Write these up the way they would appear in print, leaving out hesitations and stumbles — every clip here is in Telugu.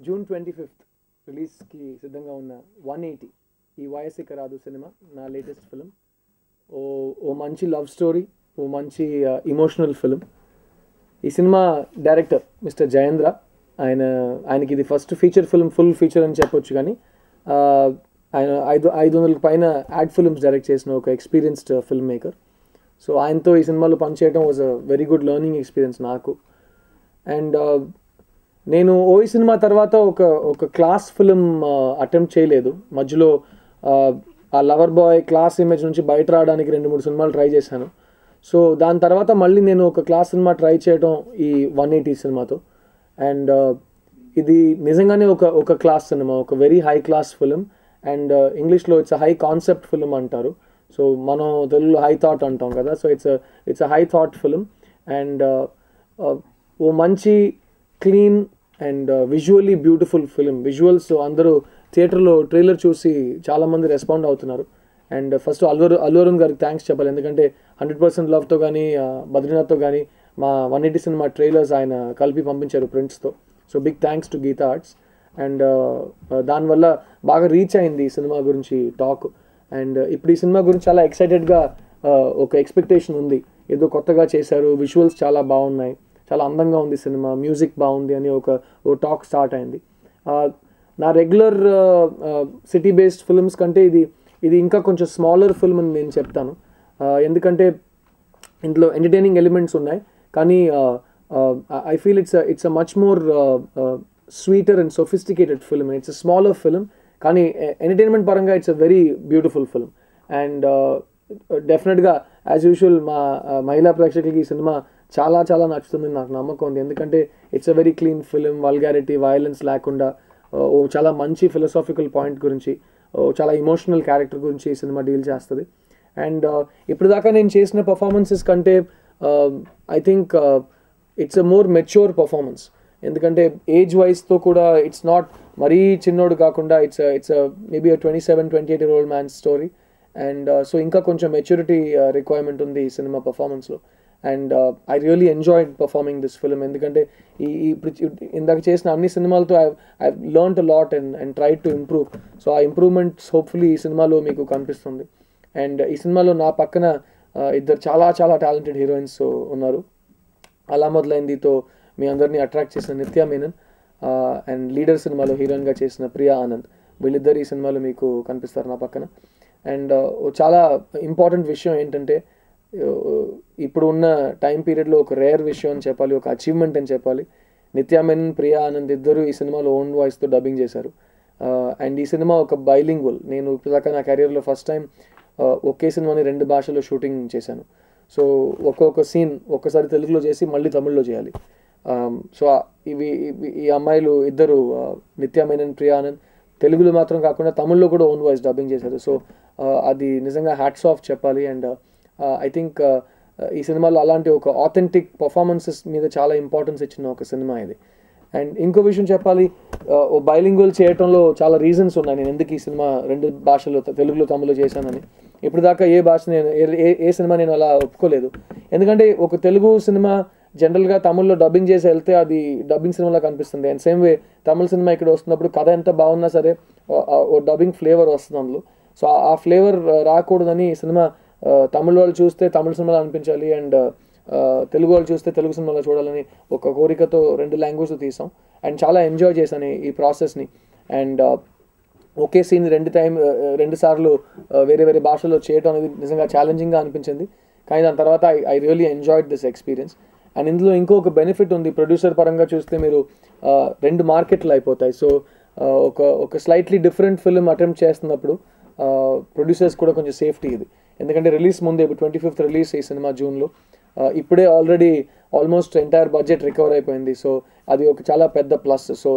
జూన్ 25th రిలీజ్కి సిద్ధంగా ఉన్న 180 ఈ వయసిక రాదు సినిమా నా లేటెస్ట్ ఫిలిం. ఓ ఓ మంచి లవ్ స్టోరీ, ఓ మంచి ఇమోషనల్ ఫిలిం. ఈ సినిమా డైరెక్టర్ మిస్టర్ జయేంద్ర. ఆయనకి ఇది first feature film, full feature అని చెప్పొచ్చు. కానీ ఆయన 500 పైన యాడ్ ఫిల్మ్స్ డైరెక్ట్ చేసిన ఒక ఎక్స్పీరియన్స్డ్ ఫిల్మ్ మేకర్. సో ఆయనతో ఈ సినిమాలో పనిచేయడం was a very good learning experience నాకు. అండ్ నేను ఓ సినిమా తర్వాత ఒక క్లాస్ ఫిలిం అటెంప్ట్ చేయలేదు. మధ్యలో ఆ లవర్ బాయ్ క్లాస్ ఇమేజ్ నుంచి బయట రావడానికి 2-3 సినిమాలు ట్రై చేశాను. సో దాని తర్వాత మళ్ళీ నేను ఒక క్లాస్ సినిమా ట్రై చేయడం ఈ 180 సినిమాతో. అండ్ ఇది నిజంగానే ఒక క్లాస్ సినిమా, ఒక very high class film. And ఇంగ్లీష్లో it's a high concept film అంటారు. సో మనం తెలుగులో హై థాట్ అంటాం కదా. So it's a high thought film. And ఓ మంచి clean and visually beautiful film. Visuals అందరూ థియేటర్లో ట్రైలర్ చూసి చాలామంది రెస్పాండ్ అవుతున్నారు. అండ్ ఫస్ట్ అల్లు అరుణ్ గారికి థ్యాంక్స్ చెప్పాలి. ఎందుకంటే 100% లవ్తో కానీ బద్రీనాథ్తో కానీ మా 180 సినిమా ట్రైలర్స్ ఆయన కలిపి పంపించారు ప్రింట్స్తో. So big thanks to Geetha Arts. And దానివల్ల బాగా రీచ్ అయింది ఈ సినిమా గురించి టాక్. అండ్ ఇప్పుడు ఈ సినిమా గురించి చాలా ఎక్సైటెడ్గా ఒక ఎక్స్పెక్టేషన్ ఉంది. ఏదో కొత్తగా చేశారు, విజువల్స్ చాలా బాగున్నాయి, చాలా అందంగా ఉంది సినిమా, మ్యూజిక్ బాగుంది అని ఓ టాక్ స్టార్ట్ అయింది. నా రెగ్యులర్ సిటీ బేస్డ్ ఫిల్మ్స్ కంటే ఇది ఇంకా కొంచెం స్మాలర్ ఫిల్మ్ అని నేను చెప్తాను. ఎందుకంటే ఇందులో ఎంటర్టైనింగ్ ఎలిమెంట్స్ ఉన్నాయి, కానీ I feel it's a much more sweeter and sophisticated film. It's a smaller film, కానీ ఎంటర్టైన్మెంట్ పరంగా it's a very beautiful film. And డెఫినెట్గా యాజ్ యూజువల్ మా మహిళా ప్రేక్షకులకి ఈ సినిమా చాలా చాలా నచ్చుతుందని నాకు నమ్మకం ఉంది. ఎందుకంటే it's a very clean film, vulgarity, violence లేకుండా ఓ చాలా మంచి ఫిలసాఫికల్ పాయింట్ గురించి, చాలా ఇమోషనల్ క్యారెక్టర్ గురించి ఈ సినిమా డీల్ చేస్తుంది. అండ్ ఇప్పుడు దాకా నేను చేసిన పర్ఫార్మెన్సెస్ కంటే I think it's a more mature performance. ఎందుకంటే ఏజ్ వైజ్తో కూడా ఇట్స్ నాట్ మరీ చిన్నోడు కాకుండా it's maybe 27-28 man story. And so ఇంకా కొంచెం మెచ్యూరిటీ రిక్వైర్మెంట్ ఉంది ఈ సినిమా పర్ఫార్మెన్స్లో. And I really enjoyed performing this film. ఎందుకంటే ఇప్పుడు ఇందాక చేసిన అన్ని సినిమాలతో I learned a lot and tried to improve. So ఆ ఇంప్రూవ్మెంట్స్ హోప్ఫుల్లీ ఈ సినిమాలో మీకు కనిపిస్తుంది. అండ్ ఈ సినిమాలో నా పక్కన ఇద్దరు చాలా చాలా టాలెంటెడ్ హీరోయిన్స్ ఉన్నారు. అలా మొదలైందితో మీ అందరినీ అట్రాక్ట్ చేసిన నిత్యా మేనన్, అండ్ లీడర్ సినిమాలో హీరోయిన్గా చేసిన ప్రియా ఆనంద్, వీళ్ళిద్దరు ఈ సినిమాలో మీకు కనిపిస్తారు నా పక్కన. అండ్ చాలా ఇంపార్టెంట్ విషయం ఏంటంటే, ఇప్పుడు ఉన్న టైం పీరియడ్లో ఒక రేర్ విషయం అని చెప్పాలి, ఒక అచీవ్మెంట్ అని చెప్పాలి. నిత్యా మేనన్, ప్రియా ఆనంద్ ఇద్దరు ఈ సినిమాలో ఓన్ వాయిస్తో డబ్బింగ్ చేశారు. అండ్ ఈ సినిమా ఒక బైలింగ్వల్. నేను ఇప్పటిదాకా నా కెరియర్లో ఫస్ట్ టైం ఒకే సినిమాని 2 భాషల్లో షూటింగ్ చేశాను. సో ఒక్కొక్క సీన్ ఒక్కసారి తెలుగులో చేసి మళ్ళీ తమిళ్లో చేయాలి. సో ఈ అమ్మాయిలు ఇద్దరు, నిత్యా మేనన్, ప్రియా ఆనంద్, తెలుగులో మాత్రం కాకుండా తమిళ్లో కూడా ఓన్ వాయిస్ డబ్బింగ్ చేశారు. సో అది నిజంగా హ్యాట్స్ ఆఫ్ చెప్పాలి. అండ్ ఐ థింక్ ఈ సినిమాలో అలాంటి ఒక ఆథెంటిక్ పర్ఫార్మెన్సెస్ మీద చాలా ఇంపార్టెన్స్ ఇచ్చిన ఒక సినిమా ఇది. అండ్ ఇంకో విషయం చెప్పాలి, ఓ బైలింగ్వల్ చేయటంలో చాలా రీజన్స్ ఉన్నాయి. నేను ఎందుకు ఈ సినిమా 2 భాషల్లో, తెలుగులో తమిళ్లో చేశానని. ఇప్పుడు దాకా ఏ భాష నేను ఏ సినిమా నేను అలా ఒప్పుకోలేదు. ఎందుకంటే ఒక తెలుగు సినిమా జనరల్గా తమిళ్లో డబ్బింగ్ చేసి వెళ్తే అది డబ్బింగ్ సినిమాలో కనిపిస్తుంది. And same way Tamil cinema ఇక్కడ వస్తున్నప్పుడు కథ ఎంత బాగున్నా సరే ఓ డబ్బింగ్ ఫ్లేవర్ వస్తుంది అందులో. సో ఆ ఫ్లేవర్ రాకూడదని ఈ సినిమా తమిళ వాళ్ళు చూస్తే తమిళ సినిమాలో అనిపించాలి, అండ్ తెలుగు వాళ్ళు చూస్తే తెలుగు సినిమాలో చూడాలని ఒక కోరికతో 2 లాంగ్వేజ్లో తీసాం. అండ్ చాలా ఎంజాయ్ చేశాను ఈ ప్రాసెస్ని. అండ్ ఒకే సీన్ 2 సార్లు వేరే వేరే భాషల్లో చేయడం అనేది నిజంగా ఛాలెంజింగ్గా అనిపించింది. కానీ దాని తర్వాత I really enjoyed this experience. And ఇందులో ఇంకొక బెనిఫిట్ ఉంది. ప్రొడ్యూసర్ పరంగా చూస్తే మీరు 2 మార్కెట్లు అయిపోతాయి. సో ఒక స్లైట్లీ డిఫరెంట్ ఫిల్మ్ అటెంప్ట్ చేస్తున్నప్పుడు ప్రొడ్యూసర్స్ కూడా కొంచెం సేఫ్టీ ఇది. ఎందుకంటే రిలీజ్ ముందే, ఇప్పుడు 25th రిలీజ్ ఈ సినిమా జూన్లో, ఇప్పుడే already almost entire budget recover అయిపోయింది. సో అది ఒక చాలా పెద్ద ప్లస్. సో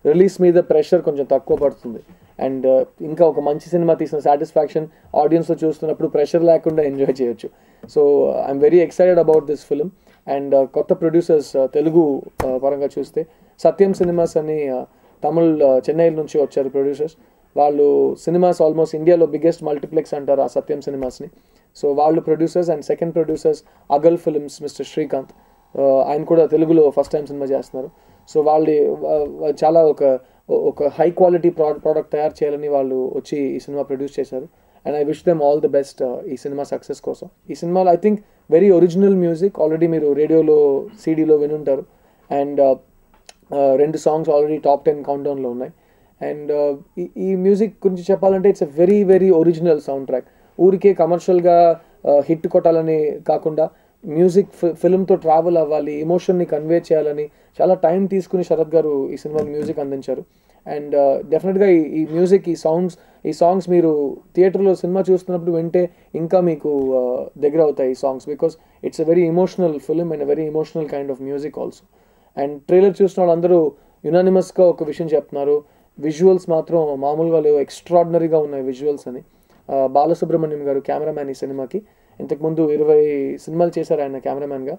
రిలీజ్ మీద ప్రెషర్ కొంచెం తక్కువ పడుతుంది. అండ్ ఇంకా ఒక మంచి సినిమా తీసిన సాటిస్ఫాక్షన్ ఆడియన్స్లో చూస్తున్నప్పుడు ప్రెషర్ లేకుండా ఎంజాయ్ చేయొచ్చు. So I'm very excited about this film. And కొత్త ప్రొడ్యూసర్స్ తెలుగు పరంగా చూస్తే సత్యం సినిమాస్ అని తమిళ్ చెన్నై నుంచి వచ్చారు ప్రొడ్యూసర్స్. వాళ్ళు సినిమాస్ ఆల్మోస్ట్ ఇండియాలో బిగ్గెస్ట్ మల్టీప్లెక్స్ అంటారు ఆ సత్యం సినిమాస్ని. సో వాళ్ళు producers. And second producers Agal films mister Srikanth, ఆయన కూడా తెలుగులో ఫస్ట్ టైం సినిమా చేస్తున్నారు. సో వాళ్ళు చాలా ఒక హై క్వాలిటీ ప్రోడక్ట్ తయారు చేయాలని వాళ్ళు వచ్చి ఈ సినిమా ప్రొడ్యూస్ చేశారు. And I wish them all the best ఈ సినిమా సక్సెస్ కోసం. ఈ సినిమాలో I think very original music already మీరు రేడియోలో సీడీలో వినుంటారు. అండ్ 2 సాంగ్స్ ఆల్రెడీ టాప్ 10 కౌంట్డౌన్లో ఉన్నాయి. అండ్ ఈ మ్యూజిక్ గురించి చెప్పాలంటే it's a very very original sound track. ఊరికే కమర్షియల్గా హిట్ కొట్టాలని కాకుండా మ్యూజిక్ ఫిల్మ్తో ట్రావెల్ అవ్వాలి, ఎమోషన్ని కన్వే చేయాలని చాలా టైం తీసుకుని శరత్ గారు ఈ సినిమాకి మ్యూజిక్ అందించారు. అండ్ డెఫినెట్గా ఈ మ్యూజిక్ ఈ సాంగ్స్ మీరు థియేటర్లో సినిమా చూస్తున్నప్పుడు వింటే ఇంకా మీకు దగ్గర అవుతాయి ఈ songs, because it's a very emotional film and a very emotional kind of music also. And trailer చూసిన వాళ్ళందరూ యునానిమస్గా ఒక విషయం చెప్తున్నారు, విజువల్స్ మాత్రం మామూలుగా లేవు, ఎక్స్ట్రాడినరీగా ఉన్నాయి విజువల్స్ అని. బాలసుబ్రహ్మణ్యం గారు కెమెరామ్యాన్ ఈ సినిమాకి. ఇంతకుముందు 20 సినిమాలు చేశారు ఆయన కెమెరామ్యాన్గా.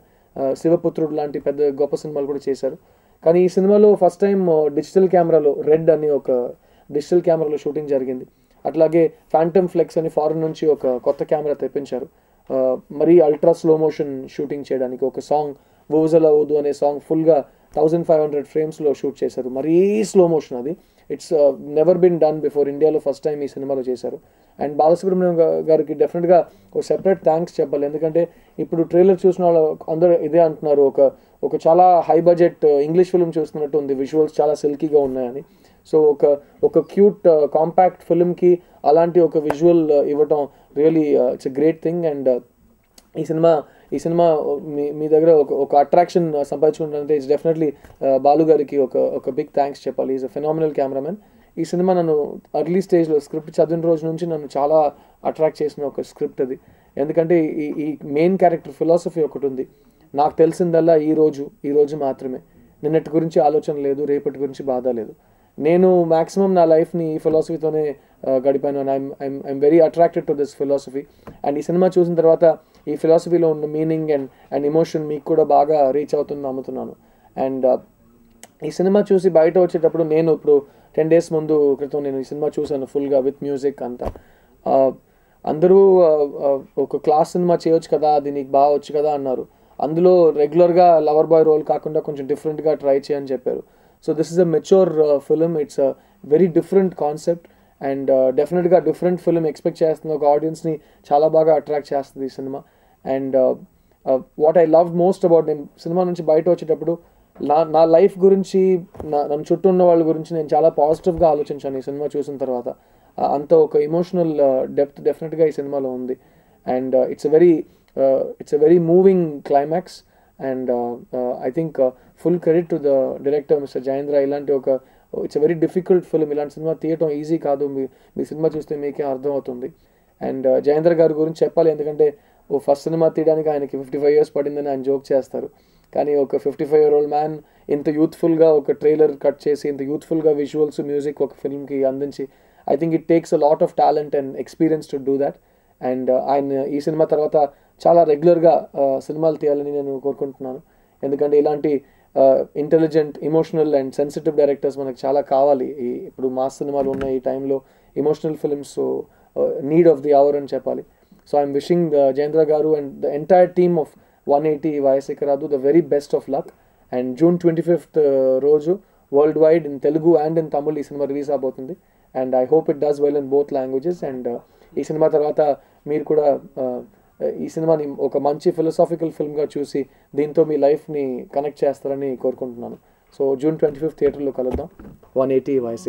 శివపుత్రుడు లాంటి పెద్ద గొప్ప సినిమాలు కూడా చేశారు. కానీ ఈ సినిమాలో ఫస్ట్ టైం డిజిటల్ కెమెరాలో రెడ్ అని ఒక డిజిటల్ కెమెరాలో షూటింగ్ జరిగింది. అట్లాగే ఫ్యాంటమ్ ఫ్లెక్స్ అని ఫారెన్ నుంచి ఒక కొత్త కెమెరా తెప్పించారు మరీ అల్ట్రా స్లో మోషన్ షూటింగ్ చేయడానికి. ఒక సాంగ్ వూజల ఊదు అనే సాంగ్ ఫుల్గా 1500 ఫ్రేమ్స్లో షూట్ చేశారు, మరీ స్లో మోషన్. అది it's never been done before, ఇండియాలో ఫస్ట్ టైం ఈ సినిమాలో చేశారు. అండ్ బాలసుబ్రహ్మణ్యం గారికి డెఫినెట్గా ఒక సెపరేట్ థ్యాంక్స్ చెప్పాలి, ఎందుకంటే ఇప్పుడు ట్రైలర్ చూసిన వాళ్ళు అందరూ ఇదే అంటున్నారు, ఒక చాలా హై బడ్జెట్ ఇంగ్లీష్ ఫిల్మ్ చూస్తున్నట్టు ఉంది, విజువల్స్ చాలా సిల్కీగా ఉన్నాయని. సో ఒక క్యూట్ కాంపాక్ట్ ఫిల్మ్కి అలాంటి ఒక విజువల్ ఇవ్వటం really it's a great thing. And ఈ సినిమా మీ దగ్గర ఒక అట్రాక్షన్ సంపాదించుకుంటుంటే ఇట్స్ డెఫినెట్లీ బాలు గారికి ఒక బిగ్ థ్యాంక్స్ చెప్పాలి. Is a phenomenal cameraman. ఈ సినిమా నన్ను అర్లీ స్టేజ్లో స్క్రిప్ట్ చదివిన రోజు నుంచి నన్ను చాలా అట్రాక్ట్ చేసిన ఒక స్క్రిప్ట్ అది. ఎందుకంటే ఈ మెయిన్ క్యారెక్టర్ ఫిలాసఫీ ఒకటి ఉంది, నాకు తెలిసిందల్లా ఈ రోజు మాత్రమే, నిన్నటి గురించి ఆలోచన లేదు, రేపటి గురించి బాధ లేదు. నేను మ్యాక్సిమం నా లైఫ్ని ఈ ఫిలాసఫీతోనే గడిపాను. And I'm very attracted to this philosophy. And ఈ సినిమా చూసిన తర్వాత ఈ ఫిలాసఫీలో ఉన్న మీనింగ్ అండ్ ఎమోషన్ మీకు కూడా బాగా రీచ్ అవుతుంది నమ్ముతున్నాను. అండ్ ఈ సినిమా చూసి బయట వచ్చేటప్పుడు నేను ఇప్పుడు 10 days క్రితం నేను ఈ సినిమా చూశాను ఫుల్గా విత్ మ్యూజిక్ అంతా. అందరూ ఒక క్లాస్ సినిమా చేయొచ్చు కదా, అది నీకు బాగా వచ్చు కదా అన్నారు. అందులో రెగ్యులర్గా లవర్ బాయ్ రోల్ కాకుండా కొంచెం డిఫరెంట్గా ట్రై చేయని చెప్పారు. So this is a mature film, it's a very different concept. And డెఫినెట్గా డిఫరెంట్ ఫిలిం ఎక్స్పెక్ట్ చేస్తుంది, ఒక ఆడియన్స్ని చాలా బాగా అట్రాక్ట్ చేస్తుంది ఈ cinema. And what I love most about, నేను సినిమా నుంచి బయట వచ్చేటప్పుడు నా లైఫ్ గురించి, నన్ను చుట్టూ ఉన్న వాళ్ళ గురించి నేను చాలా పాజిటివ్గా ఆలోచించాను ఈ సినిమా చూసిన తర్వాత. అంత ఒక ఎమోషనల్ డెప్త్ డెఫినెట్గా ఈ సినిమాలో ఉంది. And it's a very moving climax. And I think full credit to the director mister Jayendra. ఇలాంటి it's a very difficult film, ఇలాంటి సినిమా తీయటం ఈజీ కాదు, మీ సినిమా చూస్తే మీకే అర్థమవుతుంది. అండ్ జయేంద్ర గారి గురించి చెప్పాలి, ఎందుకంటే ఫస్ట్ సినిమా తీయడానికి ఆయనకి 55 years పడిందని ఆయన జోక్ చేస్తారు. కానీ ఒక 55-year-old మ్యాన్ ఇంత యూత్ఫుల్గా ఒక ట్రైలర్ కట్ చేసి, ఇంత యూత్ఫుల్గా విజువల్స్ మ్యూజిక్ ఒక ఫిల్మ్కి అందించి, I think it takes a lot of talent and experience to do that. And ఆయన ఈ సినిమా తర్వాత చాలా రెగ్యులర్గా సినిమాలు తీయాలని నేను కోరుకుంటున్నాను, ఎందుకంటే ఇలాంటి intelligent, emotional and sensitive directors మనకు చాలా కావాలి. ఇప్పుడు మాస్ సినిమాలు ఉన్న ఈ టైంలో emotional films need of the hour అని చెప్పాలి. So I'm wishing Jayendra garu and the entire team of 180 YS the very best of luck. And June 25th రోజు worldwide in Telugu and in Tamil ఈ సినిమా రిలీజ్ అవబోతుంది. And I hope it does well in both languages. And ఈ సినిమా తర్వాత మీరు కూడా ఈ సినిమాని ఒక మంచి ఫిలాసాఫికల్ ఫిల్మ్గా చూసి దీంతో మీ లైఫ్ని కనెక్ట్ చేస్తారని కోరుకుంటున్నాను. సో June 25th థియేటర్లో కలుద్దాం. 180 YS.